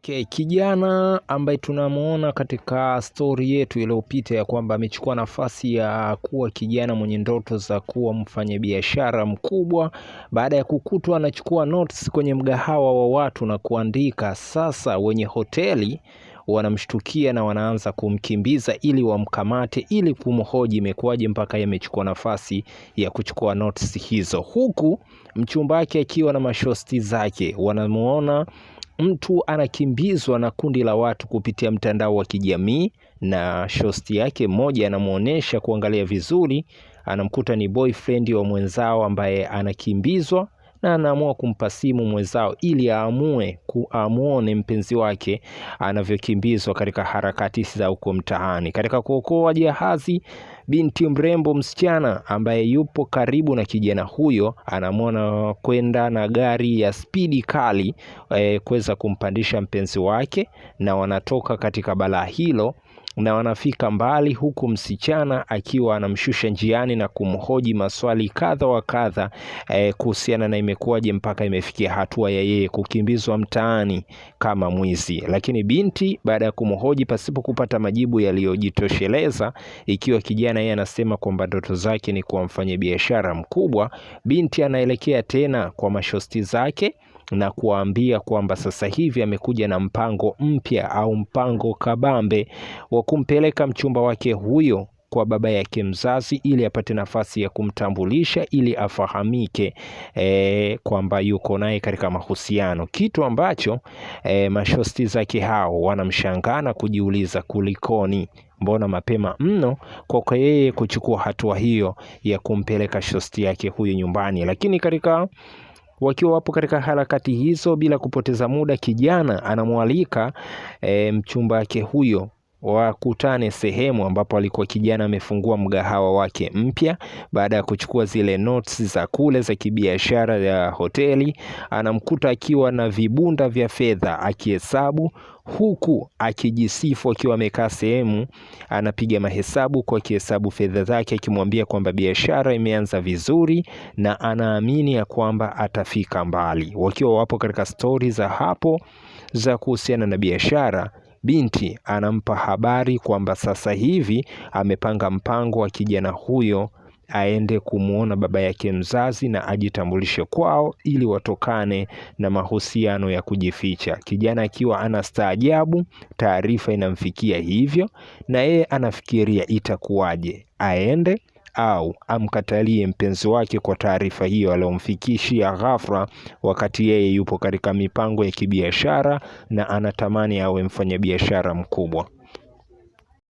Okay, kijana ambaye tunamuona katika story yetu iliyopita ya kwamba amechukua nafasi ya kuwa kijana mwenye ndoto za kuwa mfanyabiashara mkubwa baada ya kukutwa anachukua notes kwenye mgahawa wa watu na kuandika. Sasa wenye hoteli wanamshtukia na wanaanza kumkimbiza ili wamkamate, ili kumhoji imekuwaje mpaka yamechukua nafasi ya kuchukua notes hizo, huku mchumba wake akiwa na mashosti zake. Wanamuona mtu anakimbizwa na kundi la watu kupitia mtandao wa kijamii, na shosti yake mmoja anamuonesha kuangalia vizuri, anamkuta ni boyfriend wa mwenzao ambaye anakimbizwa, na anaamua kumpa simu mwenzao ili amuone mpenzi wake anavyokimbizwa katika harakati za huko mtaani. Katika kuokoa jahazi, binti mrembo msichana ambaye yupo karibu na kijana huyo anamwona kwenda na gari ya spidi kali kuweza kumpandisha mpenzi wake, na wanatoka katika balaa hilo na wanafika mbali, huku msichana akiwa anamshusha njiani na kumhoji maswali kadha wa kadha kuhusiana na imekuwaje mpaka imefikia hatua ya yeye kukimbizwa mtaani kama mwizi. Lakini binti baada ya kumhoji pasipo kupata majibu yaliyojitosheleza, ikiwa kijana yeye anasema kwamba ndoto zake ni kuwa mfanyabiashara mkubwa, binti anaelekea tena kwa mashosti zake na kuambia kwamba sasa hivi amekuja na mpango mpya au mpango kabambe wa kumpeleka mchumba wake huyo kwa baba yake mzazi ili apate nafasi ya kumtambulisha ili afahamike kwamba yuko naye katika mahusiano, kitu ambacho mashosti zake hao wanamshangaa na kujiuliza kulikoni, mbona mapema mno kwa yeye kuchukua hatua hiyo ya kumpeleka shosti yake huyo nyumbani. Lakini wakiwa wapo katika harakati hizo, bila kupoteza muda, kijana anamwalika mchumba wake huyo wakutane sehemu ambapo alikuwa kijana amefungua mgahawa wake mpya baada ya kuchukua zile notes za kule za kibiashara ya hoteli. Anamkuta akiwa na vibunda vya fedha akihesabu, huku akijisifu akiwa amekaa sehemu anapiga mahesabu kwa kihesabu fedha zake, akimwambia kwamba biashara imeanza vizuri na anaamini ya kwamba atafika mbali. Wakiwa wapo katika stori za hapo za kuhusiana na biashara, binti anampa habari kwamba sasa hivi amepanga mpango wa kijana huyo aende kumuona baba yake mzazi na ajitambulishe kwao ili watokane na mahusiano ya kujificha. Kijana akiwa anastaajabu taarifa inamfikia hivyo, na yeye anafikiria itakuwaje, aende au amkatalie mpenzi wake kwa taarifa hiyo aliyomfikishia ghafla, wakati yeye yupo katika mipango ya kibiashara na anatamani awe mfanyabiashara mkubwa.